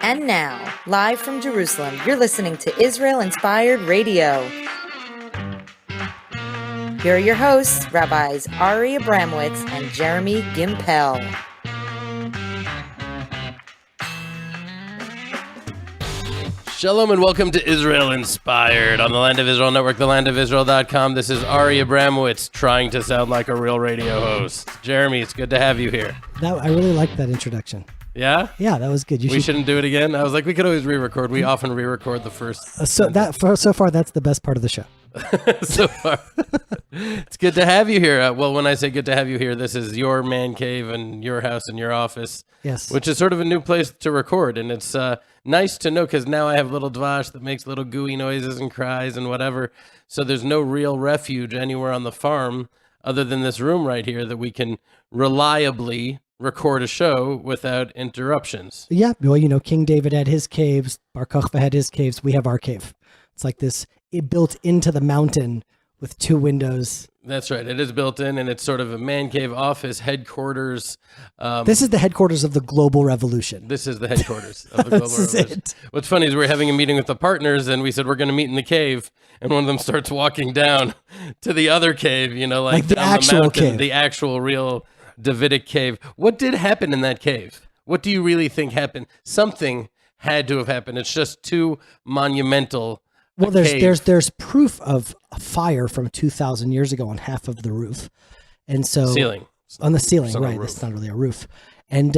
And now, live from Jerusalem, you're listening to Israel-Inspired Radio. Here are your hosts, Rabbis Ari Abramowitz and Jeremy Gimpel. Shalom and welcome to Israel Inspired on the Land of Israel Network, thelandofisrael.com. This is Ari Abramowitz trying to sound like a real radio host. Jeremy, it's good to have you here. I really liked that introduction. Yeah? Yeah, that was good. We shouldn't do it again? I was like, we could always re-record. We often re-record the first. So far, that's the best part of the show. So far. It's good to have you here. Well, when I say good to have you here, this is your man cave and your house and your office. Yes. Which is sort of a new place to record. And it's nice to know because now I have little Dvash that makes little gooey noises and cries and whatever. So there's no real refuge anywhere on the farm other than this room right here that we can reliably record a show without interruptions. Yeah. Well, you know, King David had his caves. Bar Kokhba had his caves. We have our cave. It's like this, it built into the mountain with two windows. That's right. It is built in, and it's sort of a man cave office headquarters. This is the headquarters of the global revolution. This is the headquarters of the global revolution. It. What's funny is we're having a meeting with the partners, and we said we're going to meet in the cave, and one of them starts walking down to the other cave, you know, like the down actual the mountain, cave. the actual real Davidic cave. What did happen in that cave? What do you really think happened? Something had to have happened. It's just too monumental. Well, there's proof of a fire from 2,000 years ago on half of the roof, and so ceiling on the ceiling, it's right? It's not really a roof, and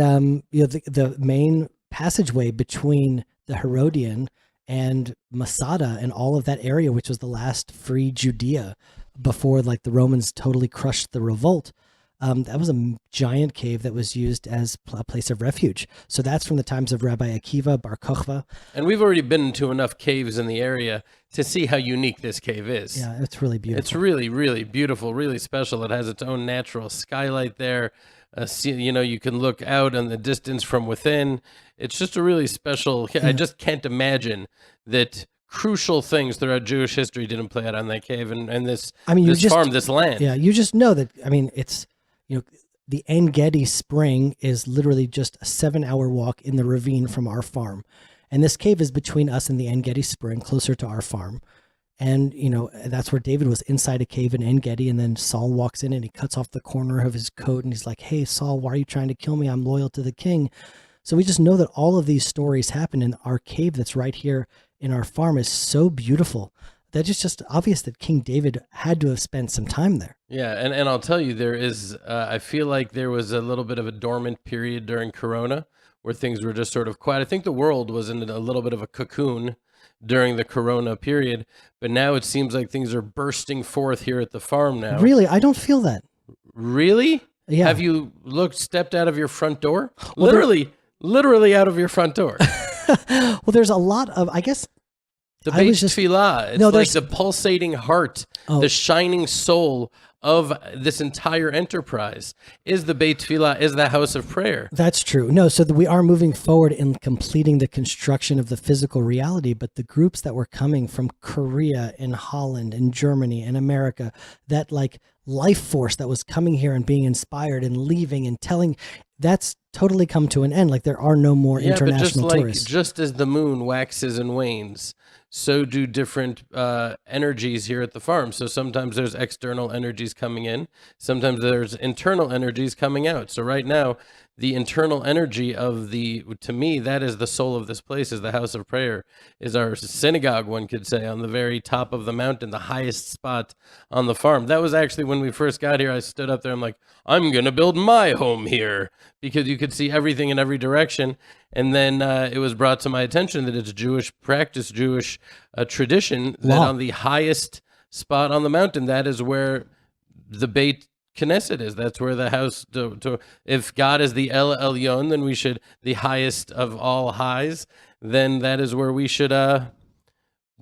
you know the main passageway between the Herodian and Masada and all of that area, which was the last free Judea before like the Romans totally crushed the revolt. That was a giant cave that was used as a place of refuge. So that's from the times of Rabbi Akiva, Bar Kokhba. And we've already been to enough caves in the area to see how unique this cave is. Yeah, it's really beautiful. It's really, really beautiful, really special. It has its own natural skylight there. You know, you can look out in the distance from within. It's just a really special. I just can't imagine that crucial things throughout Jewish history didn't play out on that cave and this farm, this land. Yeah, you just know that. I mean, it's. You know, the En Gedi Spring is literally just a 7-hour walk in the ravine from our farm. And this cave is between us and the En Gedi Spring, closer to our farm. And, you know, that's where David was inside a cave in En Gedi. And then Saul walks in and he cuts off the corner of his coat. And he's like, hey, Saul, why are you trying to kill me? I'm loyal to the king. So we just know that all of these stories happen in our cave that's right here in our farm is so beautiful. That it's just obvious that King David had to have spent some time there. Yeah, and I'll tell you, there is, I feel like there was a little bit of a dormant period during Corona where things were just sort of quiet. I think the world was in a little bit of a cocoon during the Corona period, but now it seems like things are bursting forth here at the farm now. Really? I don't feel that. Really? Yeah. Have you stepped out of your front door? Well, literally out of your front door. Well, there's a lot of, I guess, the Beit Tfilah, it's like the pulsating heart, the shining soul of this entire enterprise is the Beit Tfilah, is the house of prayer. That's true. No, so we are moving forward in completing the construction of the physical reality, but the groups that were coming from Korea and Holland and Germany and America, that like life force that was coming here and being inspired and leaving and telling, that's totally come to an end. Like there are no more international tourists. Just as the moon waxes and wanes, so do different energies here at the farm. So sometimes there's external energies coming in. Sometimes there's internal energies coming out. So right now, the internal energy to me, that is the soul of this place, is the house of prayer, is our synagogue, one could say, on the very top of the mountain, the highest spot on the farm. That was actually when we first got here, I stood up there, I'm like, I'm going to build my home here, because you could see everything in every direction. And then it was brought to my attention that it's Jewish practice, Jewish tradition, that on the highest spot on the mountain, that is where the Beit Knesset is. That's where the house, if God is the El Elyon, then we should, the highest of all highs, then that is where we should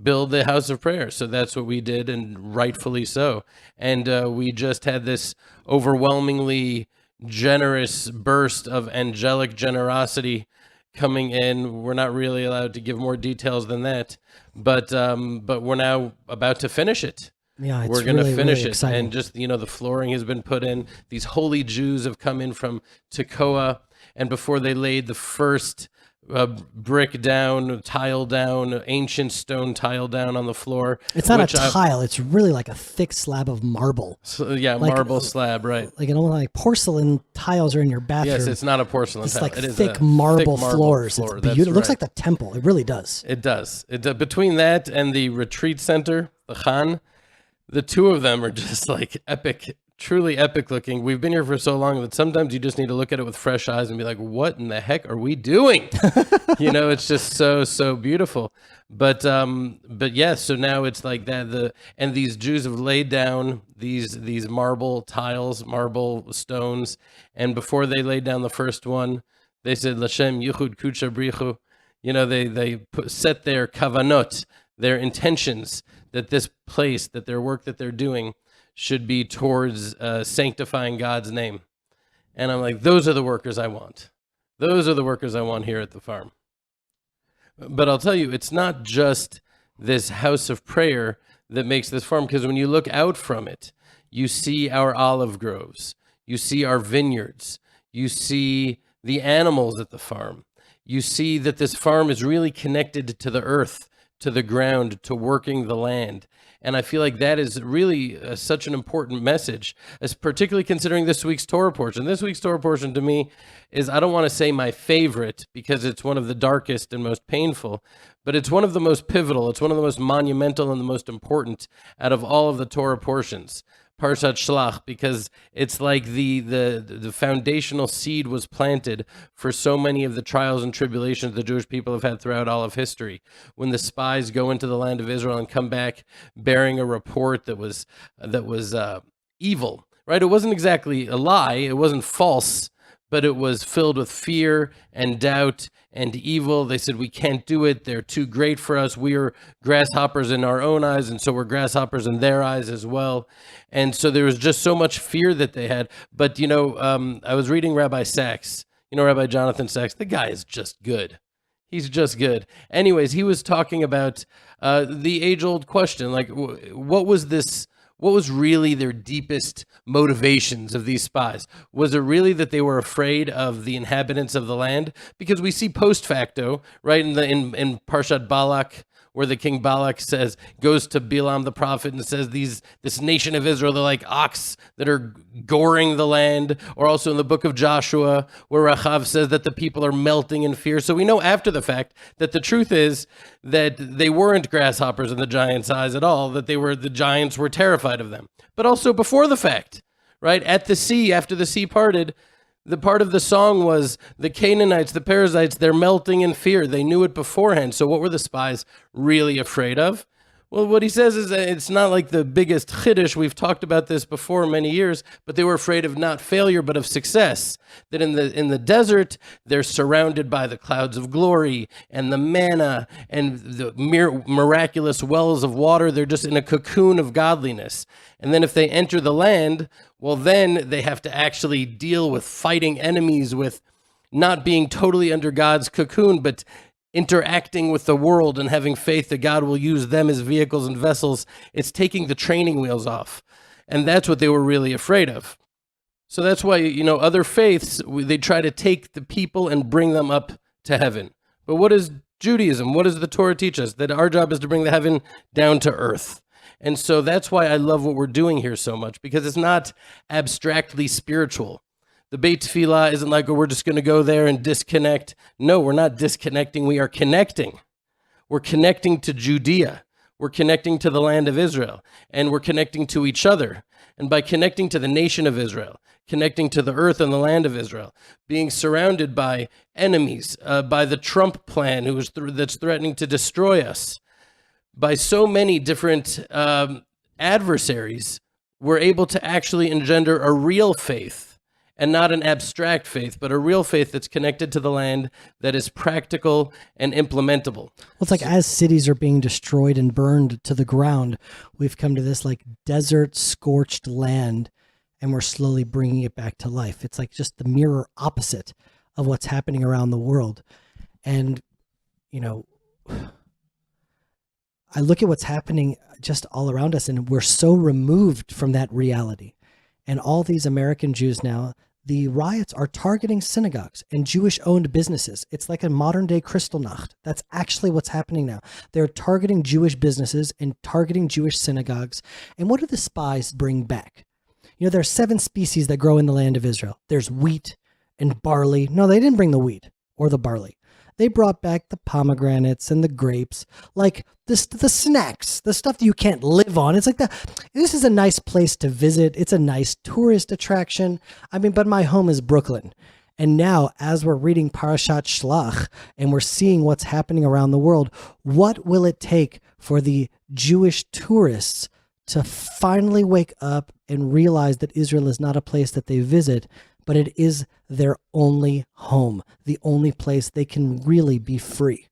build the house of prayer. So that's what we did, and rightfully so. And we just had this overwhelmingly generous burst of angelic generosity coming in. We're not really allowed to give more details than that, but we're now about to finish it. Yeah, it's we're going to really, finish really it. exciting. And just, the flooring has been put in. These holy Jews have come in from Tekoa. And before they laid the first brick down, tile down, ancient stone tile down on the floor. It's not a tile. It's really like a thick slab of marble. Marble slab, right. Like like porcelain tiles are in your bathroom. Yes, it's not a porcelain tile. Like it is thick a marble thick floors. Floor. It's beautiful. It looks like the temple. It really does. It does. Between that and the retreat center, the Khan, the two of them are just like epic, truly epic looking. We've been here for so long that sometimes you just need to look at it with fresh eyes and be like, what in the heck are we doing? It's just so beautiful. But yeah, so now it's like that. And these Jews have laid down these marble tiles, marble stones. And before they laid down the first one, they said, Lashem Yichud Kucha Brichu. They set their kavanot, their intentions, that this place, that their work that they're doing should be towards sanctifying God's name. And I'm like, those are the workers I want. Those are the workers I want here at the farm. But I'll tell you, it's not just this house of prayer that makes this farm, because when you look out from it, you see our olive groves, you see our vineyards, you see the animals at the farm. You see that this farm is really connected to the earth, to the ground, to working the land. And I feel like that is really such an important message, as particularly considering this week's Torah portion. This week's Torah portion to me is, I don't want to say my favorite because it's one of the darkest and most painful, but it's one of the most pivotal. It's one of the most monumental and the most important out of all of the Torah portions. Parshat Shlach, because it's like the foundational seed was planted for so many of the trials and tribulations the Jewish people have had throughout all of history. When the spies go into the land of Israel and come back bearing a report that was evil, right? It wasn't exactly a lie. It wasn't false, but it was filled with fear and doubt and evil. They said, we can't do it. They're too great for us. We are grasshoppers in our own eyes, and so we're grasshoppers in their eyes as well. And so there was just so much fear that they had. But, I was reading Rabbi Sachs, Rabbi Jonathan Sachs. The guy is just good. He's just good. Anyways, he was talking about the age-old question, like, what was really their deepest motivations of these spies? Was it really that they were afraid of the inhabitants of the land? Because we see post facto, right, in Parshat Balak, where the king Balak goes to Bilam the prophet and says, this nation of Israel, they're like ox that are goring the land. Or also in the book of Joshua, where Rachav says that the people are melting in fear. So we know after the fact that the truth is that they weren't grasshoppers in the giant's eyes at all, that the giants were terrified of them. But also before the fact, right, at the sea, after the sea parted, the part of the song was the Canaanites, the Perizzites, they're melting in fear. They knew it beforehand. So what were the spies really afraid of? Well, what he says is that it's not like the biggest chiddush. We've talked about this before many years, but they were afraid of not failure, but of success. That in the desert, they're surrounded by the clouds of glory and the manna and the miraculous wells of water. They're just in a cocoon of godliness. And then if they enter the land, well, then they have to actually deal with fighting enemies, with not being totally under God's cocoon, but interacting with the world and having faith that God will use them as vehicles and vessels. It's taking the training wheels off. And that's what they were really afraid of. So that's why, other faiths, they try to take the people and bring them up to heaven. But what is Judaism? What does the Torah teach us? That our job is to bring the heaven down to earth. And so that's why I love what we're doing here so much, because it's not abstractly spiritual. The Beit Tefillah isn't like, we're just going to go there and disconnect. No, we're not disconnecting. We are connecting. We're connecting to Judea. We're connecting to the land of Israel. And we're connecting to each other. And by connecting to the nation of Israel, connecting to the earth and the land of Israel, being surrounded by enemies, by the Trump plan that's threatening to destroy us, by so many different adversaries, we're able to actually engender a real faith. And not an abstract faith, but a real faith that's connected to the land, that is practical and implementable. Well, it's like as cities are being destroyed and burned to the ground, we've come to this like desert scorched land, and we're slowly bringing it back to life. It's like just the mirror opposite of what's happening around the world. And, I look at what's happening just all around us, and we're so removed from that reality. And all these American Jews now, the riots are targeting synagogues and Jewish-owned businesses. It's like a modern-day Kristallnacht. That's actually what's happening now. They're targeting Jewish businesses and targeting Jewish synagogues. And what do the spies bring back? You know, there are 7 species that grow in the land of Israel. There's wheat and barley. No, they didn't bring the wheat or the barley. They brought back the pomegranates and the grapes, like the snacks, the stuff that you can't live on. It's like this is a nice place to visit. It's a nice tourist attraction. I mean, but my home is Brooklyn. And now, as we're reading Parashat Shlach and we're seeing what's happening around the world, what will it take for the Jewish tourists to finally wake up and realize that Israel is not a place that they visit, but it is their only home, the only place they can really be free?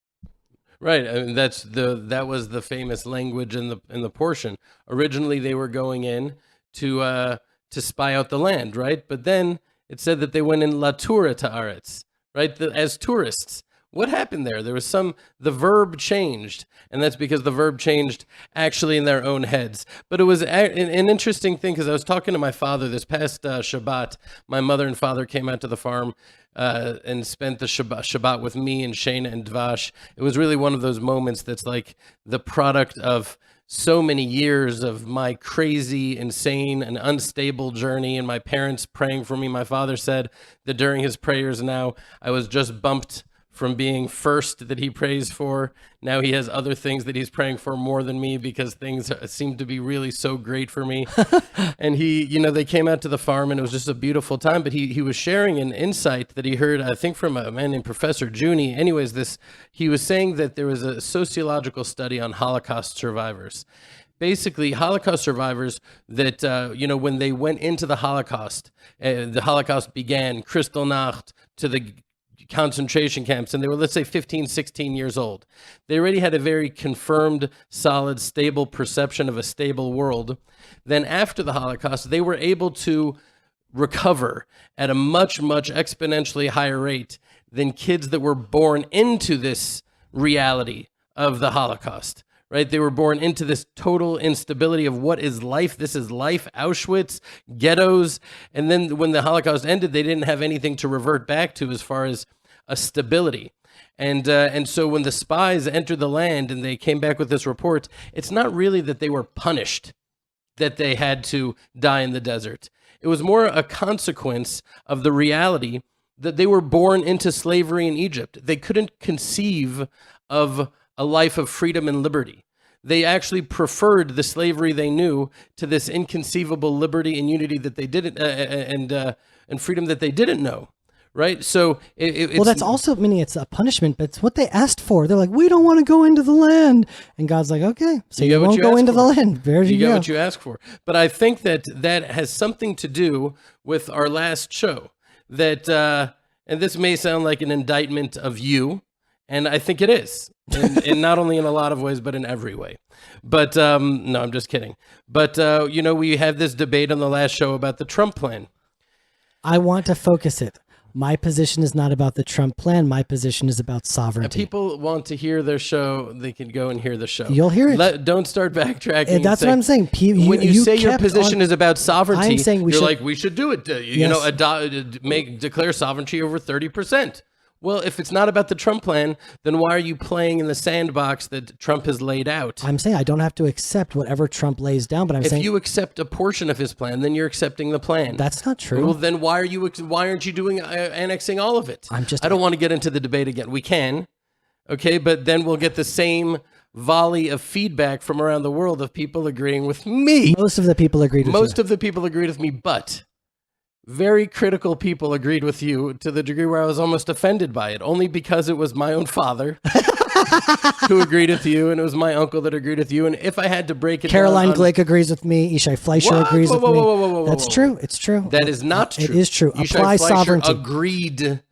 Right. I mean, that was the famous language in the portion. Originally, they were going in to spy out the land, right? But then it said that they went in latura ta'aretz, right? As tourists. What happened there? The verb changed, and that's because the verb changed actually in their own heads. But it was an interesting thing, because I was talking to my father this past Shabbat. My mother and father came out to the farm and spent the Shabbat with me and Shana and Dvash. It was really one of those moments that's like the product of so many years of my crazy, insane, and unstable journey, and my parents praying for me. My father said that during his prayers now, I was just bumped from being first that he prays for. Now he has other things that he's praying for more than me, because things seem to be really so great for me. And they came out to the farm, and it was just a beautiful time. But he was sharing an insight that he heard, I think, from a man named Professor Juni. Anyways, he was saying that there was a sociological study on Holocaust survivors. Basically, Holocaust survivors that, when they went into the Holocaust began, Kristallnacht, to the concentration camps, and they were, let's say, 15, 16 years old. They already had a very confirmed, solid, stable perception of a stable world. Then after the Holocaust, they were able to recover at a much, much exponentially higher rate than kids that were born into this reality of the Holocaust. Right? They were born into this total instability of what is life. This is life, Auschwitz, ghettos. And then when the Holocaust ended, they didn't have anything to revert back to as far as a stability. And so when the spies entered the land and they came back with this report, it's not really that they were punished, that they had to die in the desert. It was more a consequence of the reality that they were born into slavery in Egypt. They couldn't conceive of a life of freedom and liberty. They actually preferred the slavery they knew to this inconceivable liberty and unity that they didn't, and freedom that they didn't know. Right? So well, that's also meaning it's a punishment, but it's what they asked for. They're like, we don't want to go into the land. And God's like, okay, so you won't go into the land. There you go. You get what you ask for. But I think that has something to do with our last show. That, and this may sound like an indictment of you, and I think it is. And not only in a lot of ways, but in every way. But no, I'm just kidding. But, we had this debate on the last show about the Trump plan. I want to focus it. My position is not about the Trump plan. My position is about sovereignty. If people want to hear their show, they can go and hear the show. You'll hear it. Don't start backtracking. That's what I'm saying. When you say your position is about sovereignty, I'm saying you're like, we should do it. Declare sovereignty over 30%. Well, if it's not about the Trump plan, then why are you playing in the sandbox that Trump has laid out? I'm saying I don't have to accept whatever Trump lays down, but if you accept a portion of his plan, then you're accepting the plan. That's not true. Well, then why aren't you doing annexing all of it? I don't want to get into the debate again. We can, okay, but then we'll get the same volley of feedback from around the world of people agreeing with me. Most of the people agreed with you. Most of the people agreed with me, but very critical people agreed with you to the degree where I was almost offended by it, only because it was my own father who agreed with you, and it was my uncle that agreed with you. And if I had to break it Caroline Glick agrees with me. Yishai Fleischer agrees with me. That's true. It's true. That is not true. It is true. Apply sovereignty. Agreed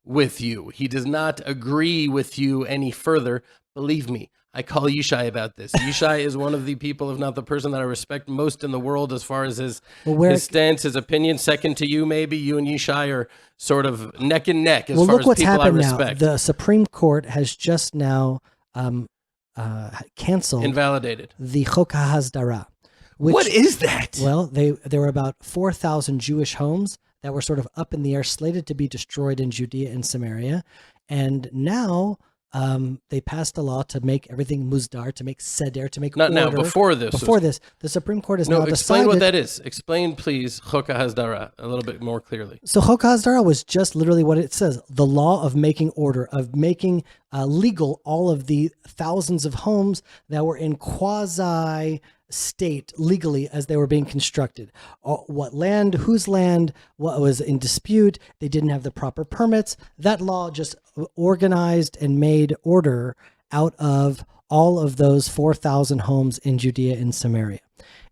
with you. He does not agree with you any further. Believe me. I call Yishai about this. Yishai is one of the people, if not the person that I respect most in the world as far as his stance, his opinion. Second to you, maybe. You and Yishai are sort of neck and neck as far as people I respect. Now. The Supreme Court has just now canceled Invalidated. the Chok HaHasdara. What is that? Well, there were about 4,000 Jewish homes that were sort of up in the air, slated to be destroyed in Judea and Samaria. And now they passed a law to make everything musdar, to make seder, to make Not order. now, before this. Before this, the Supreme Court has No, now explain decided. what that is. Explain, please, Chok HaHasdara a little bit more clearly. So Chok HaHasdara was just literally what it says, the law of making order, of making legal all of the thousands of homes that were in quasi state legally as they were being constructed. What land, whose land, what was in dispute, they didn't have the proper permits. That law just organized and made order out of all of those 4,000 homes in Judea and Samaria.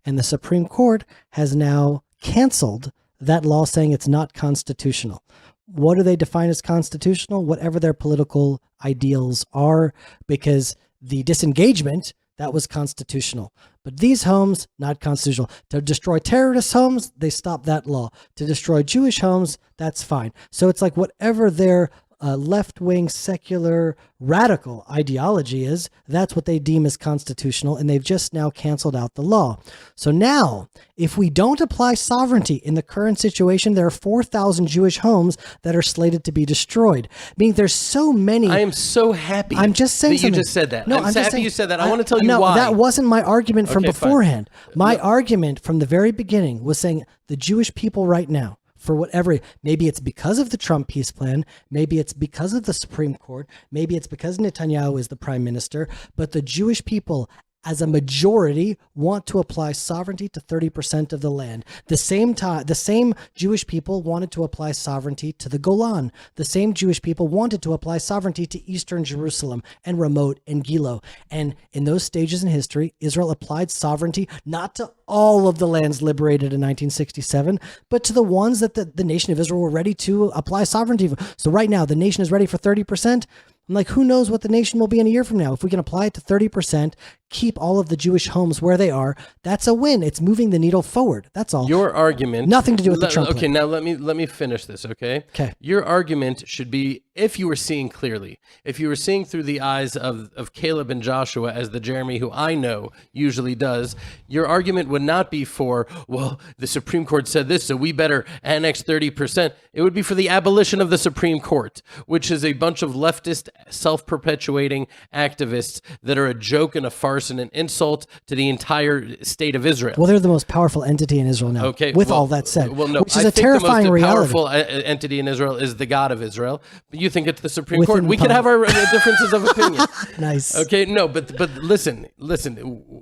And the Supreme Court has now canceled that law, saying it's not constitutional. What do they define as constitutional? Whatever their political ideals are, because the disengagement, that was constitutional. But these homes, not constitutional. To destroy terrorist homes, they stopped that law. To destroy Jewish homes, that's fine. So it's like whatever their left-wing, secular, radical ideology is, that's what they deem as constitutional, and they've just now canceled out the law. So now, if we don't apply sovereignty in the current situation, there are 4,000 Jewish homes that are slated to be destroyed. Meaning there's so many. I am so happy I'm just saying that you something. just said that. No, I'm I'm so just happy saying, you said that. I want to tell you no, why. that wasn't my argument from Okay, fine. beforehand. My argument from the very beginning was saying the Jewish people right now, for whatever, maybe it's because of the Trump peace plan, maybe it's because of the Supreme Court, maybe it's because Netanyahu is the prime minister, but the Jewish people as a majority want to apply sovereignty to 30% of the land. The same Jewish people wanted to apply sovereignty to the Golan. The same Jewish people wanted to apply sovereignty to Eastern Jerusalem and Ramot and Gilo. And in those stages in history, Israel applied sovereignty not to all of the lands liberated in 1967, but to the ones that the nation of Israel were ready to apply sovereignty for. So right now, the nation is ready for 30%. I'm like, who knows what the nation will be in a year from now? If we can apply it to 30%, keep all of the Jewish homes where they are, that's a win. It's moving the needle forward. That's all. Your argument, nothing to do with the Trump Okay, plan. now let me finish this, okay? Okay. Your argument should be, if you were seeing clearly, if you were seeing through the eyes of Caleb and Joshua, as the Jeremy who I know usually does, your argument would not be for, well, the Supreme Court said this, so we better annex 30%. It would be for the abolition of the Supreme Court, which is a bunch of leftist, self-perpetuating activists that are a joke and a farce and an insult to the entire state of Israel. Well, they're the most powerful entity in Israel now. Okay. With well, all that said, well, no, which is I a think terrifying the most reality. powerful entity in Israel is the God of Israel. But you think it's the Supreme Within Court. We could have our differences of opinion. Nice. Okay. No, but listen.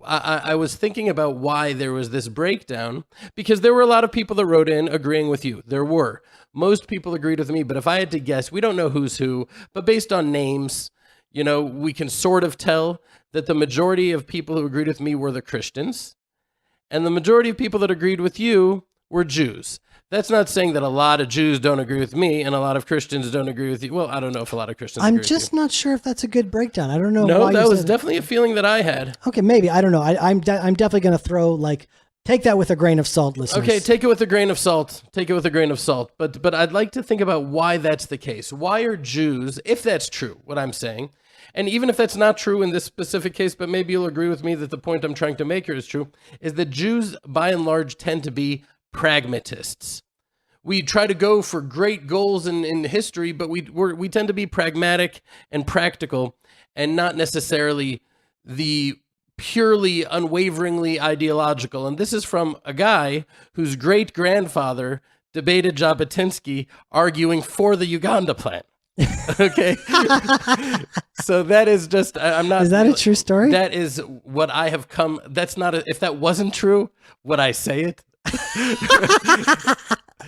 I was thinking about why there was this breakdown, because there were a lot of people that wrote in agreeing with you. There were. Most people agreed with me, but if I had to guess, we don't know who's who, but based on names, you know, we can sort of tell that the majority of people who agreed with me were the Christians, and the majority of people that agreed with you were Jews. That's not saying that a lot of Jews don't agree with me and a lot of Christians don't agree with you. Well, I don't know if a lot of Christians I'm agree just with you. not sure if that's a good breakdown. I don't know. No, why that you was said definitely a feeling that I had. Okay, maybe. I don't know. I'm definitely going to throw, like, take that with a grain of salt, listeners. Okay, take it with a grain of salt. Take it with a grain of salt. But I'd like to think about why that's the case. Why are Jews, if that's true, what I'm saying, and even if that's not true in this specific case, but maybe you'll agree with me that the point I'm trying to make here is true, is that Jews, by and large, tend to be pragmatists. We try to go for great goals in history, but we tend to be pragmatic and practical and not necessarily the purely unwaveringly ideological. And this is from a guy whose great-grandfather debated Jabotinsky arguing for the Uganda plan. Okay. So that is just, I'm not. Is that a true story? That is what I have come. That's not, if that wasn't true, would I say it?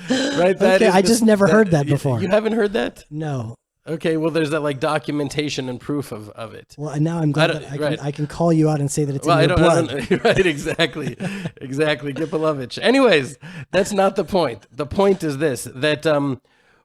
Right. That Okay, is I just never heard that before. You haven't heard that? No. Okay. Well, there's that like documentation and proof of it. Well, now I'm glad that I can call you out and say that it's Well, in your blood. right, exactly. Gipelovich. Anyways, that's not the point. The point is this, that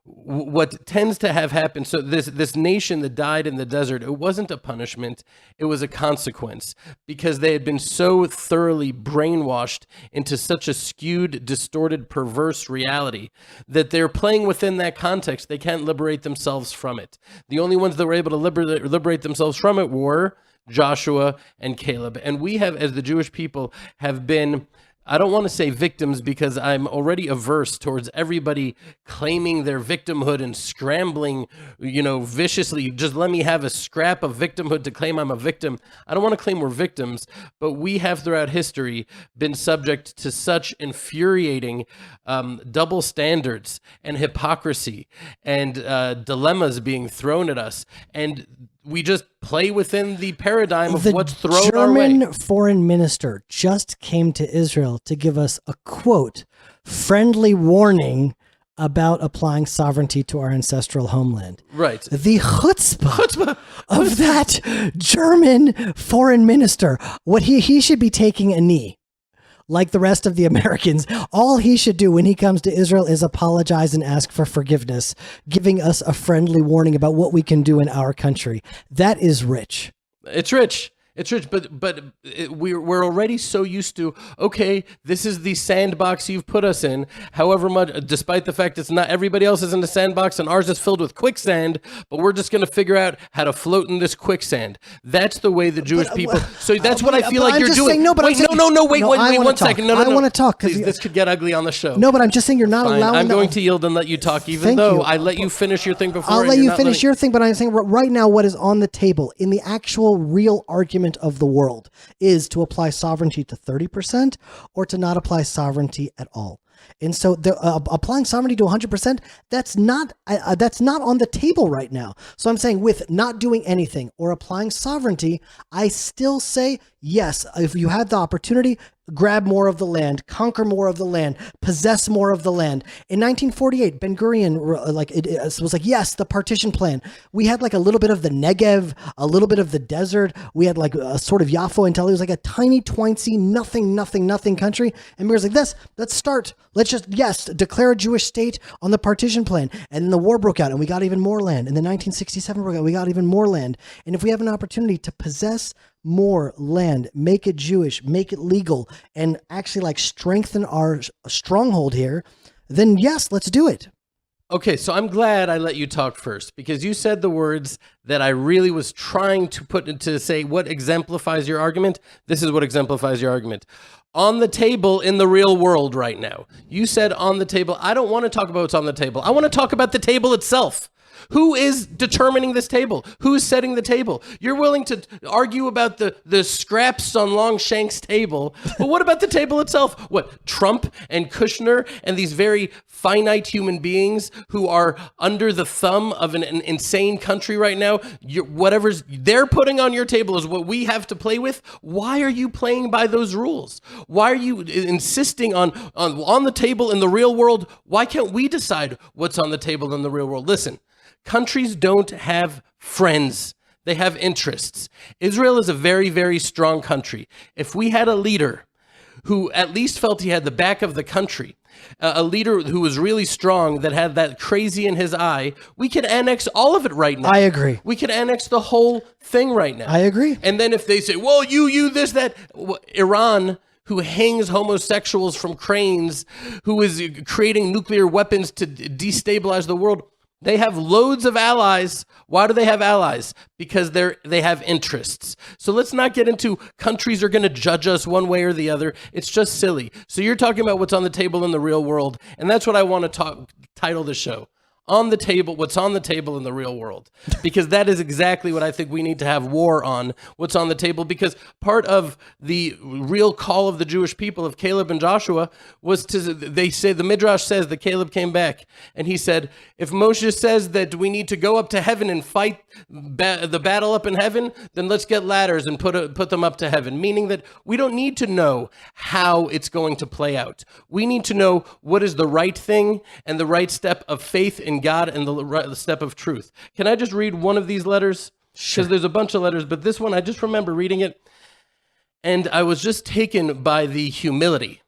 what tends to have happened, so this nation that died in the desert, it wasn't a punishment, it was a consequence, because they had been so thoroughly brainwashed into such a skewed, distorted, perverse reality that they're playing within that context. They can't liberate themselves from it. The only ones that were able to liberate themselves from it were Joshua, and Caleb. And we have, as the Jewish people, have been, I don't want to say victims because I'm already averse towards everybody claiming their victimhood and scrambling, viciously. Just let me have a scrap of victimhood to claim I'm a victim. I don't want to claim we're victims, but we have throughout history been subject to such infuriating double standards and hypocrisy and dilemmas being thrown at us. And we just play within the paradigm of what's thrown our way. The German foreign minister just came to Israel to give us a quote, friendly warning about applying sovereignty to our ancestral homeland. Right. The chutzpah of that German foreign minister. What he should be taking a knee. Like the rest of the Americans, all he should do when he comes to Israel is apologize and ask for forgiveness, giving us a friendly warning about what we can do in our country. That is rich. It's rich. It's rich, but we're already so used to, okay, this is the sandbox you've put us in. However much, despite the fact it's not everybody else is in the sandbox and ours is filled with quicksand, but we're just going to figure out how to float in this quicksand. That's the way the Jewish people. So that's what I feel like you're doing. Wait, one second. No, I want to talk. Please, this could get ugly on the show. No, but I'm just saying you're not allowing. I'm going to yield and let you talk, even though I let you finish your thing before. I'll let you finish your thing, but I'm saying right now what is on the table in the actual real argument of the world is to apply sovereignty to 30% or to not apply sovereignty at all. And so applying sovereignty to 100%, that's not on the table right now. So I'm saying with not doing anything or applying sovereignty, I still say, yes, if you had the opportunity, grab more of the land, conquer more of the land, possess more of the land. In 1948, Ben Gurion was like, yes, the partition plan. We had like a little bit of the Negev, a little bit of the desert. We had like a sort of Yafo until it was like a tiny, twincy, nothing country. And we was like, let's start. Let's just, declare a Jewish state on the partition plan. And then the war broke out and we got even more land. And then 1967 broke out, we got even more land. And if we have an opportunity to possess more land, make it Jewish, make it legal, and actually like strengthen our stronghold here, then yes, let's do it. Okay, so I'm glad I let you talk first because you said the words that I really was trying to put into say what exemplifies your argument. This is what exemplifies your argument. On the table in the real world right now. You said on the table. I don't want to talk about what's on the table. I want to talk about the table itself. Who is determining this table? Who is setting the table? You're willing to argue about the scraps on Longshank's table, but what about the table itself? What, Trump and Kushner and these very finite human beings who are under the thumb of an insane country right now? Whatever's they're putting on your table is what we have to play with. Why are you playing by those rules? Why are you insisting on the table in the real world? Why can't we decide what's on the table in the real world? Listen. Countries don't have friends. They have interests. Israel is a very, very strong country. If we had a leader who at least felt he had the back of the country, a leader who was really strong, that had that crazy in his eye, we could annex all of it right now. I agree. We could annex the whole thing right now. I agree. And then if they say, well, you, this, that, Iran, who hangs homosexuals from cranes, who is creating nuclear weapons to destabilize the world, they have loads of allies. Why do they have allies? Because they have interests. So let's not get into countries are going to judge us one way or the other. It's just silly. So you're talking about what's on the table in the real world, and that's what I want to title the show. On the table, what's on the table in the real world, because that is exactly what I think we need to have war on, what's on the table, because part of the real call of the Jewish people of Caleb and Joshua was they say, the Midrash says that Caleb came back and he said, if Moshe says that we need to go up to heaven and fight the battle up in heaven, then let's get ladders and put them up to heaven, meaning that we don't need to know how it's going to play out. We need to know what is the right thing and the right step of faith in God and the step of truth. Can I just read one of these letters? Because there's a bunch of letters, but this one, I just remember reading it, and I was just taken by the humility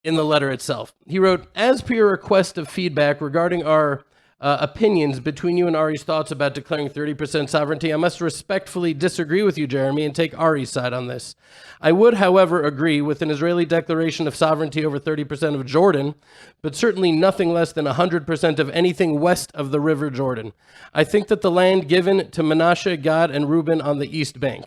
in the letter itself. He wrote, as per your request of feedback regarding our opinions between you and Ari's thoughts about declaring 30% sovereignty, I must respectfully disagree with you, Jeremy, and take Ari's side on this. I would, however, agree with an Israeli declaration of sovereignty over 30% of Jordan, but certainly nothing less than 100% of anything west of the River Jordan. I think that the land given to Manasseh, Gad, and Reuben on the east bank.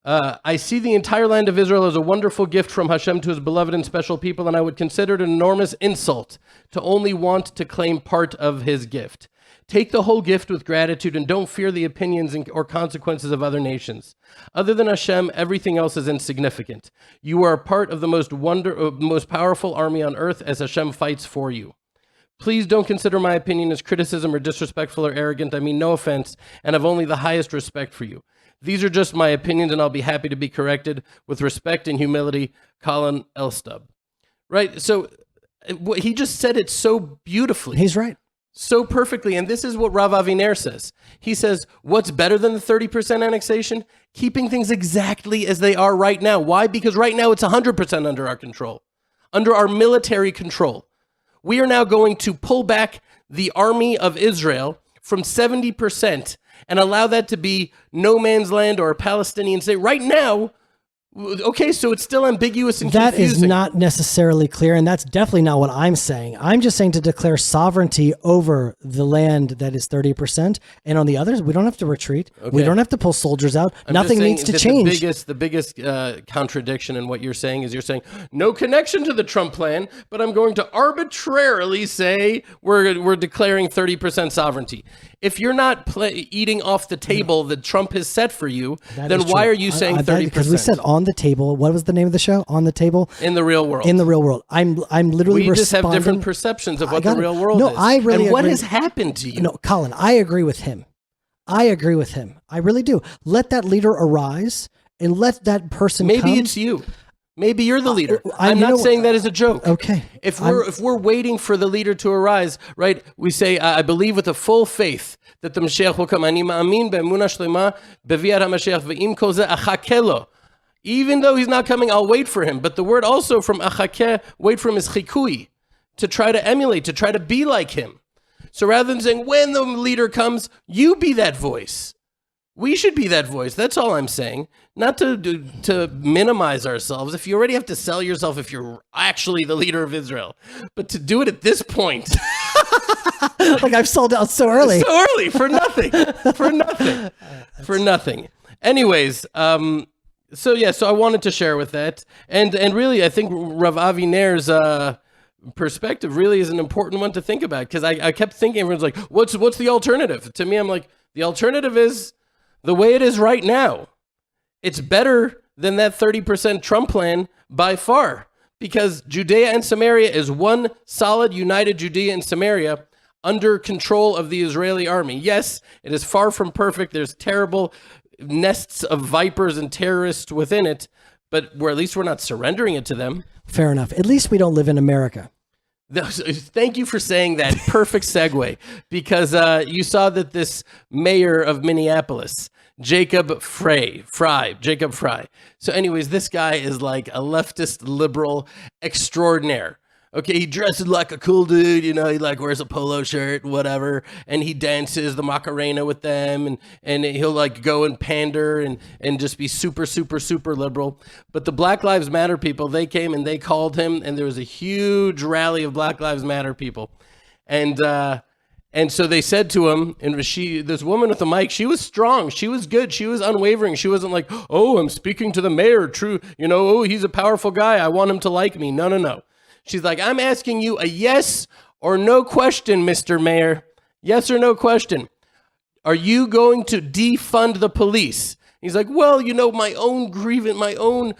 I see the entire land of Israel as a wonderful gift from Hashem to his beloved and special people, and I would consider it an enormous insult to only want to claim part of his gift. Take the whole gift with gratitude and don't fear the opinions or consequences of other nations. Other than Hashem, everything else is insignificant. You are a part of the most powerful army on earth as Hashem fights for you. Please don't consider my opinion as criticism or disrespectful or arrogant. I mean no offense, and have only the highest respect for you. These are just my opinions, and I'll be happy to be corrected. With respect and humility, Colin Elstub. Right? So he just said it so beautifully. He's right. So perfectly. And this is what Rav Aviner says. He says, what's better than the 30% annexation? Keeping things exactly as they are right now. Why? Because right now it's 100% under our control, under our military control. We are now going to pull back the army of Israel from 70% and allow that to be no man's land or a Palestinian state. Right now, okay, so it's still ambiguous and that confusing. That is not necessarily clear, and that's definitely not what I'm saying. I'm just saying to declare sovereignty over the land that is 30%, and on the others, we don't have to retreat. Okay. We don't have to pull soldiers out. Nothing needs to change. The biggest contradiction in what you're saying is you're saying, no connection to the Trump plan, but I'm going to arbitrarily say we're declaring 30% sovereignty. If you're not eating off the table that Trump has set for you, then why are you saying 30%? Because we said on the table. What was the name of the show? On the Table? In the real world. In the real world. I'm literally We just have different perceptions of what the real world is. I really and what agree. has happened to you? No, Colin, I agree with him. I really do. Let that leader arise and let that person come. Maybe it's you. Maybe you're the leader. I'm not saying that as a joke. Okay. If we're waiting for the leader to arise, right? We say, I believe with a full faith that the Mashiach will come. Ani ma'amin be'emunah shlema beviat HaMashiach ve'im kol zeh achakeh lo. Even though he's not coming, I'll wait for him. But the word also from achakeh, wait for him, is chikui, to try to emulate, to try to be like him. So rather than saying, when the leader comes, you be that voice. We should be that voice. That's all I'm saying. Not to minimize ourselves. If you already have to sell yourself if you're actually the leader of Israel. But to do it at this point. Like I've sold out so early. So early, for nothing. For nothing. Anyways, so I wanted to share with that. And really, I think Rav Aviner's perspective really is an important one to think about. Because I kept thinking, everyone's like, what's the alternative? To me, I'm like, the alternative is the way it is right now. It's better than that 30% Trump plan by far, because Judea and Samaria is one solid, united Judea and Samaria under control of the Israeli army. Yes, it is far from perfect. There's terrible nests of vipers and terrorists within it, but at least we're not surrendering it to them. Fair enough. At least we don't live in America. Thank you for saying that. Perfect segue, because you saw that this mayor of Minneapolis, Jacob Frey. So anyways, this guy is like a leftist liberal extraordinaire. Okay, he dresses like a cool dude, he like wears a polo shirt, whatever, and he dances the Macarena with them, and he'll like go and pander and just be super, super, super liberal. But the Black Lives Matter people, they came and they called him, and there was a huge rally of Black Lives Matter people. And so they said to him, and this woman with the mic, she was strong, she was good, she was unwavering. She wasn't like, oh, I'm speaking to the mayor, true, oh, he's a powerful guy, I want him to like me. No. She's like, I'm asking you a yes or no question, Mr. Mayor. Yes or no question. Are you going to defund the police? He's like, well, my own grievance, my own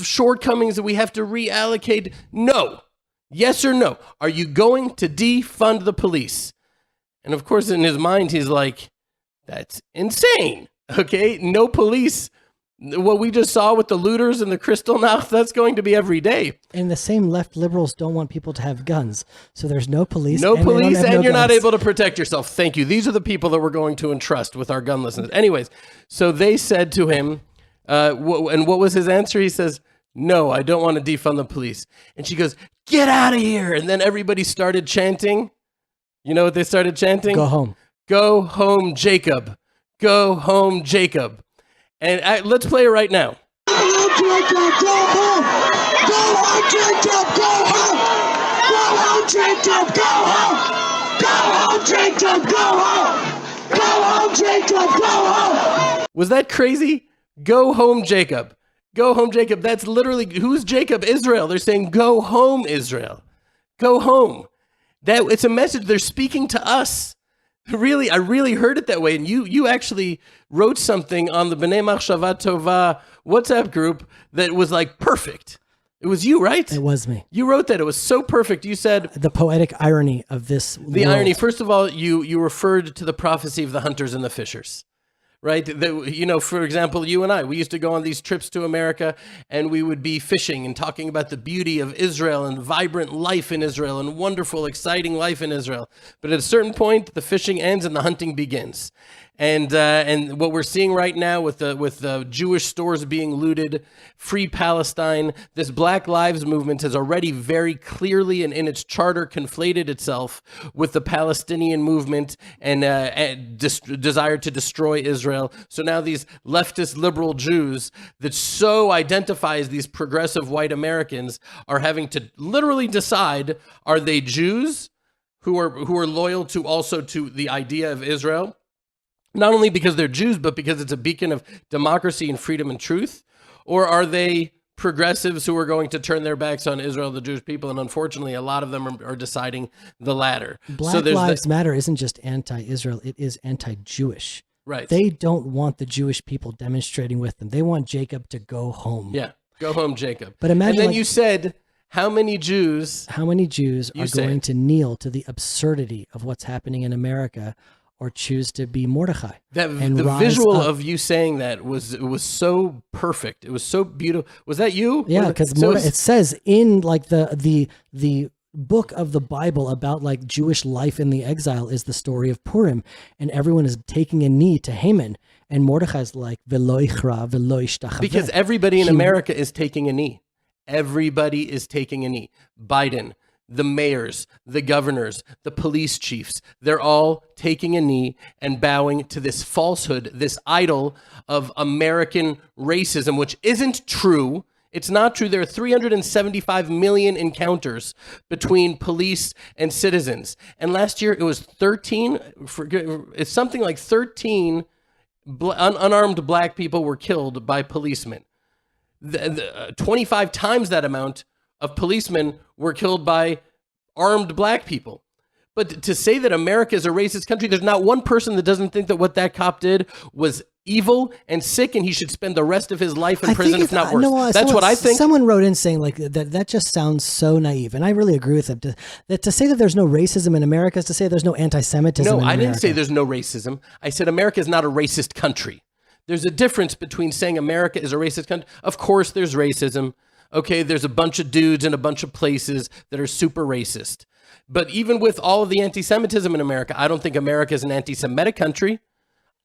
shortcomings that we have to reallocate. No. Yes or no. Are you going to defund the police? And of course, in his mind, he's like, that's insane. Okay, no police. What we just saw with the looters and the Kristallnacht, that's going to be every day. And the same left liberals don't want people to have guns. So there's no police. No police, and you're not able to protect yourself. Thank you. These are the people that we're going to entrust with our gunlessness. Anyways, so they said to him, and what was his answer? He says, no, I don't want to defund the police. And she goes, get out of here. And then everybody started chanting. You know what they started chanting? Go home. Go home, Jacob. Go home, Jacob. And let's play it right now. Go home, Jacob, go home. Go home, Jacob, go home. Go home, Jacob, go home. Go home, Jacob, go home. Go home, Jacob, go home. Was that crazy? Go home, Jacob. Go home, Jacob. That's literally, who's Jacob? Israel. They're saying, go home, Israel. Go home. It's a message. They're speaking to us. Really, I really heard it that way. And you actually wrote something on the B'nai Machshava Tova WhatsApp group that was like perfect. It was you, right? It was me. You wrote that. It was so perfect. You said the poetic irony of this. The irony. First of all, you referred to the prophecy of the hunters and the fishers. Right? For example, you and I, we used to go on these trips to America and we would be fishing and talking about the beauty of Israel and vibrant life in Israel and wonderful, exciting life in Israel. But at a certain point, the fishing ends and the hunting begins. And what we're seeing right now with the Jewish stores being looted, Free Palestine, this Black Lives Movement has already very clearly and in its charter conflated itself with the Palestinian movement and desire to destroy Israel. So now these leftist liberal Jews that so identify as these progressive white Americans are having to literally decide, are they Jews who are loyal to also to the idea of Israel? Not only because they're Jews, but because it's a beacon of democracy and freedom and truth? Or are they progressives who are going to turn their backs on Israel, the Jewish people? And unfortunately, a lot of them are deciding the latter. Black Lives Matter isn't just anti-Israel, it is anti-Jewish. Right. They don't want the Jewish people demonstrating with them. They want Jacob to go home. Yeah, go home, Jacob. But imagine, and then you said, how many Jews are going to kneel to the absurdity of what's happening in America or choose to be Mordechai? The visual of you saying that was so perfect. It was so beautiful. Was that you? Yeah, because it says in like the book of the Bible about like Jewish life in the exile is the story of Purim, and everyone is taking a knee to Haman, and Mordechai's like v'lo yichra v'lo yishtachaveh. Because everybody in America is taking a knee. Everybody is taking a knee. Biden, the mayors, the governors, the police chiefs, they're all taking a knee and bowing to this falsehood, this idol of American racism, which isn't true. It's not true. There are 375 million encounters between police and citizens. And last year it was 13, it's something like 13 unarmed black people were killed by policemen. 25 times that amount of policemen were killed by armed black people. But to say that America is a racist country, there's not one person that doesn't think that what that cop did was evil and sick, and he should spend the rest of his life in prison, if not worse. That's what I think. Someone wrote in saying like that just sounds so naive, and I really agree with them. To say that there's no racism in America is to say there's no anti-Semitism in America. No, I didn't say there's no racism. I said America is not a racist country. There's a difference between saying America is a racist country. Of course, there's racism. Okay, there's a bunch of dudes in a bunch of places that are super racist. But even with all of the anti-Semitism in America, I don't think America is an anti-Semitic country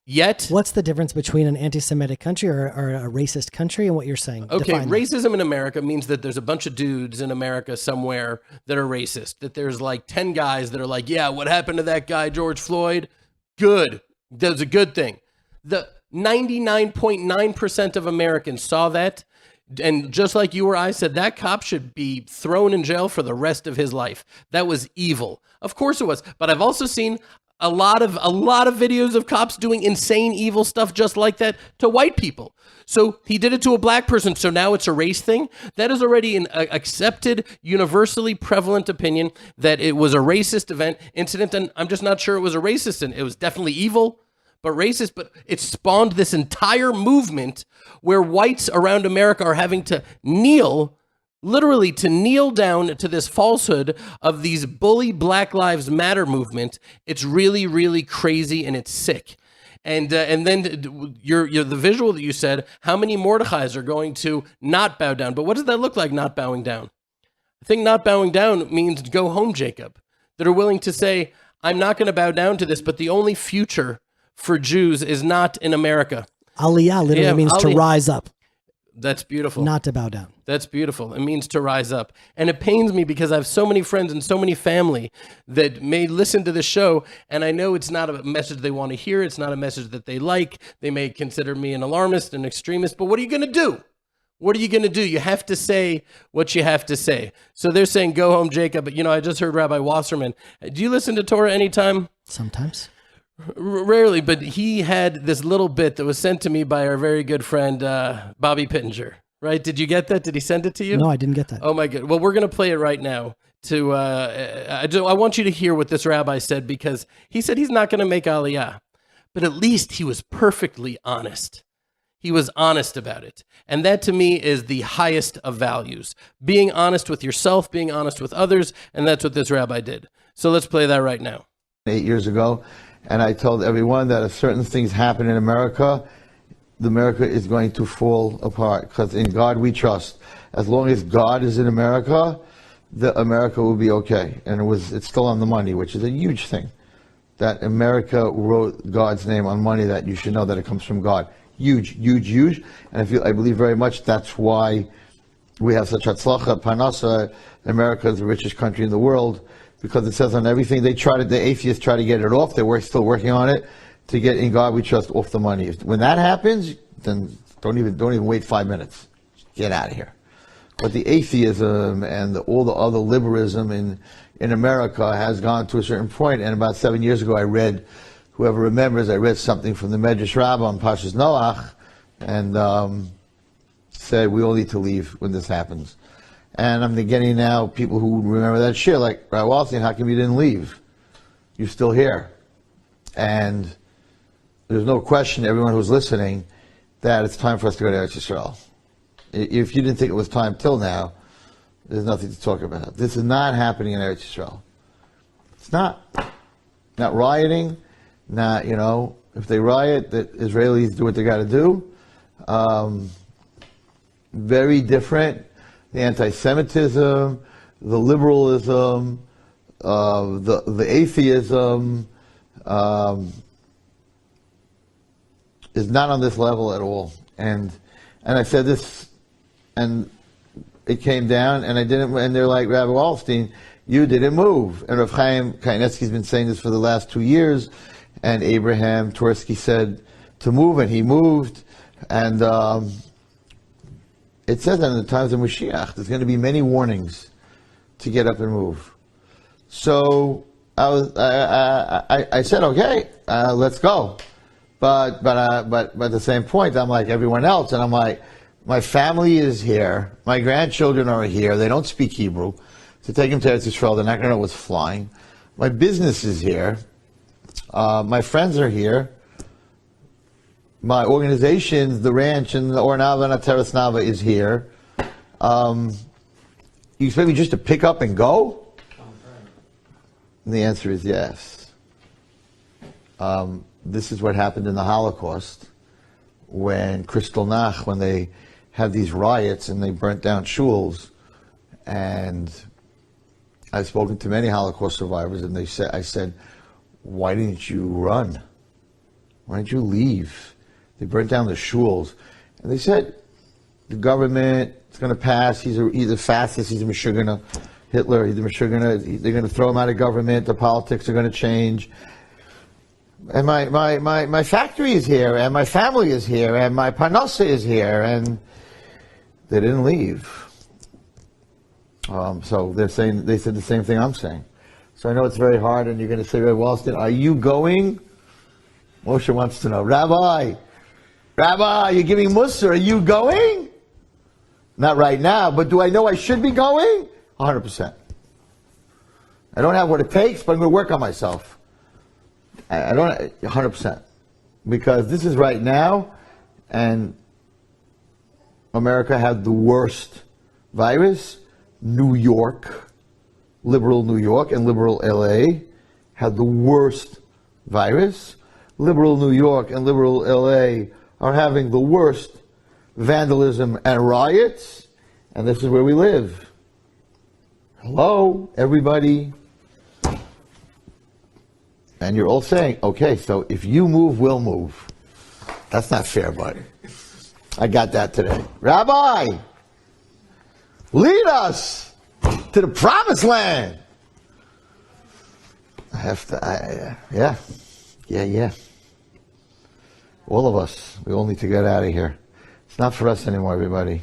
yet. What's the difference between an anti-Semitic country or a racist country and what you're saying? Okay, racism in America means that there's a bunch of dudes in America somewhere that are racist. That there's like 10 guys that are like, yeah, what happened to that guy, George Floyd? Good. That's a good thing. The 99.9% of Americans saw that. And just like you or I said, that cop should be thrown in jail for the rest of his life. That was evil. Of course it was. But I've also seen a lot of videos of cops doing insane, evil stuff just like that to white people. So he did it to a black person. So now it's a race thing. That is already an accepted, universally prevalent opinion that it was a racist incident. And I'm just not sure it was a racist. And it was definitely evil, but racist. But it spawned this entire movement where whites around America are having to literally to kneel down to this falsehood of these bully Black Lives Matter movement. It's really, really crazy, and it's sick. And then the visual that you said, how many Mordechais are going to not bow down? But what does that look like, not bowing down? I think not bowing down means go home, Jacob. That are willing to say, I'm not going to bow down to this, but the only future for Jews is not in America. Aliyah literally means to rise up. That's beautiful. Not to bow down. That's beautiful. It means to rise up. And it pains me because I have so many friends and so many family that may listen to the show, and I know it's not a message they want to hear. It's not a message that they like. They may consider me an alarmist, an extremist, but what are you going to do? What are you going to do? You have to say what you have to say. So they're saying, go home, Jacob. But, I just heard Rabbi Wasserman. Do you listen to Torah anytime? Sometimes. Rarely, but he had this little bit that was sent to me by our very good friend, Bobby Pittenger. Right? Did you get that? Did he send it to you? No, I didn't get that. Oh my God. Well, we're going to play it right now. I want you to hear what this rabbi said, because he said he's not going to make Aliyah, but at least he was perfectly honest. He was honest about it. And that to me is the highest of values. Being honest with yourself, being honest with others, and that's what this rabbi did. So let's play that right now. 8 years ago, and I told everyone that if certain things happen in America, America is going to fall apart, because in God we trust. As long as God is in America, America will be okay. And it's still on the money, which is a huge thing. That America wrote God's name on money, that you should know that it comes from God. Huge, huge, huge. And I believe very much that's why we have such hatzlacha, parnasa. America is the richest country in the world, because it says on everything, the atheists try to get it off. They're still working on it to get in God we trust off the money. When that happens, then don't even wait 5 minutes. Get out of here. But the atheism and all the other liberalism in America has gone to a certain point. And about 7 years ago, I read, whoever remembers, I read something from the Medrash Rabbah on Pashas Noach, and said we all need to leave when this happens. And I'm getting now people who remember that shit, like, Rabbi Wallstein, how come you didn't leave? You're still here. And there's no question, everyone who's listening, that it's time for us to go to Eretz Yisrael. If you didn't think it was time till now, there's nothing to talk about. This is not happening in Eretz Yisrael. It's not. Not rioting, not, if they riot, the Israelis do what they got to do. Very different. The anti-Semitism, the liberalism, the atheism, is not on this level at all. And I said this, and it came down, and they're like, Rabbi Wallstein, you didn't move. And Rav Chaim Kanievsky's been saying this for the last 2 years, and Abraham Twersky said to move, and he moved. And it says that in the times of Mashiach, there's going to be many warnings to get up and move. So I said, okay, let's go. But at the same point, I'm like everyone else, and I'm like, my family is here, my grandchildren are here, they don't speak Hebrew. To take them to Eretz Yisrael, they're not going to know what's flying. My business is here, my friends are here, my organization, the ranch and the Ornava and Teres Nava is here. You expect me just to pick up and go? And the answer is yes. This is what happened in the Holocaust when Kristallnacht, when they had these riots and they burnt down shuls. And I've spoken to many Holocaust survivors, and I said, why didn't you run? Why didn't you leave? They burnt down the shuls. And they said, the government is going to pass, he's a fascist, he's a Meshuggah, Hitler, he's a Meshuggah, they're going to throw him out of government, the politics are going to change. And my factory is here, and my family is here, and my parnasa is here, and they didn't leave. So they said the same thing I'm saying. So I know it's very hard, and you're going to say, Rabbi Wallstein, are you going? Moshe wants to know, Rabbi, you're giving Mussar, are you going? Not right now, but do I know I should be going? 100%. I don't have what it takes, but I'm going to work on myself. I don't, 100%. Because this is right now, and America had the worst virus. New York, liberal New York and liberal LA had the worst virus. Liberal New York and liberal LA are having the worst vandalism and riots, and this is where we live. Hello, everybody. And you're all saying, okay, so if you move, we'll move. That's not fair, buddy. I got that today. Rabbi, lead us to the promised land. I have to, yeah. All of us, we all need to get out of here. It's not for us anymore, everybody.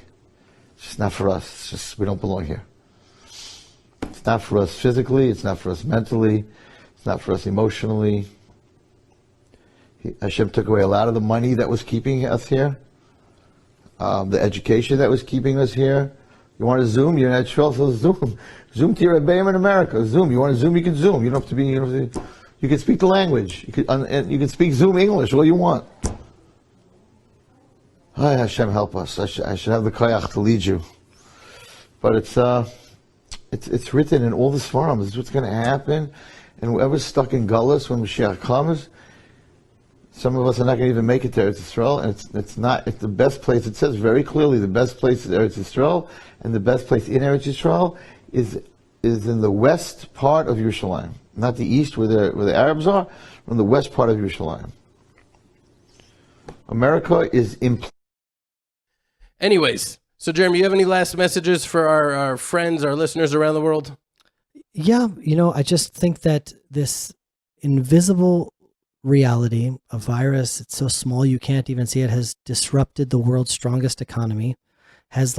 It's just not for us. It's just, we don't belong here. It's not for us physically, it's not for us mentally, it's not for us emotionally. Hashem took away a lot of the money that was keeping us here, the education that was keeping us here. You want to Zoom? You're not sure, so Zoom. Zoom to your Rebbeim in America. Zoom. You want to Zoom? You can Zoom. You don't have to be. You can speak the language. You can speak Zoom English. All you want. Hi, Hashem, help us. I should have the koyach to lead you. But it's written in all the Sfarim. This is what's going to happen. And whoever's stuck in Gullus when Mashiach comes, some of us are not going to even make it to Eretz Yisrael. And it's the best place. It says very clearly the best place is Eretz Yisrael, and the best place in Eretz Yisrael is in the west part of Yerushalayim, not the east where the Arabs are, from the west part of Yerushalayim. America is Anyways, so Jeremy, you have any last messages for our friends, our listeners around the world? Yeah, I just think that this invisible reality, a virus, it's so small you can't even see it, has disrupted the world's strongest economy, has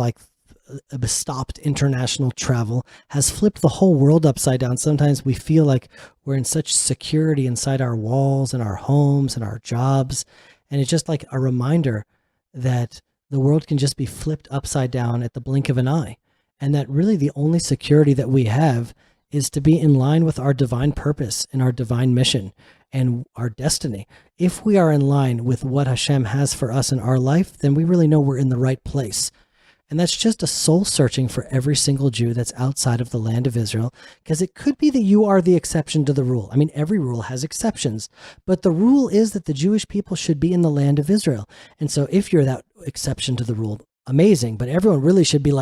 stopped international travel, has flipped the whole world upside down. Sometimes we feel like we're in such security inside our walls and our homes and our jobs. And it's just like a reminder that the world can just be flipped upside down at the blink of an eye. And that really the only security that we have is to be in line with our divine purpose and our divine mission and our destiny. If we are in line with what Hashem has for us in our life, then we really know we're in the right place. And that's just a soul searching for every single Jew that's outside of the land of Israel, because it could be that you are the exception to the rule. I mean, every rule has exceptions, but the rule is that the Jewish people should be in the land of Israel. And so if you're that exception to the rule, amazing, but everyone really should be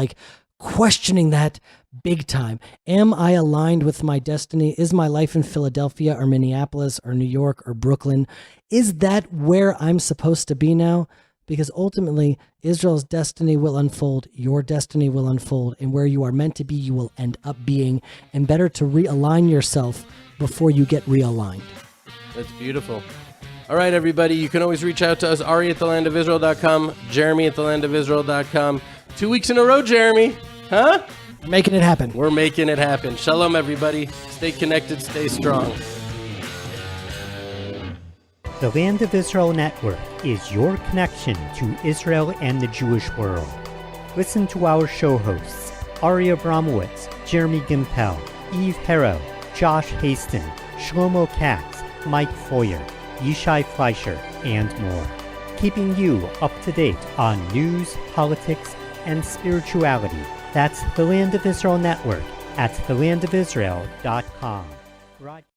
questioning that big time. Am I aligned with my destiny? Is my life in Philadelphia or Minneapolis or New York or Brooklyn? Is that where I'm supposed to be now? Because ultimately, Israel's destiny will unfold, your destiny will unfold, and where you are meant to be, you will end up being, and better to realign yourself before you get realigned. That's beautiful. All right, everybody, you can always reach out to us, Ari@thelandofisrael.com, Jeremy@thelandofisrael.com. 2 weeks in a row, Jeremy. Huh? We're making it happen. We're making it happen. Shalom, everybody. Stay connected, stay strong. The Land of Israel Network is your connection to Israel and the Jewish world. Listen to our show hosts, Ari Abramowitz, Jeremy Gimpel, Eve Harrow, Josh Haston, Shlomo Katz, Mike Foyer, Yishai Fleischer, and more. Keeping you up to date on news, politics, and spirituality. That's the Land of Israel Network at thelandofisrael.com.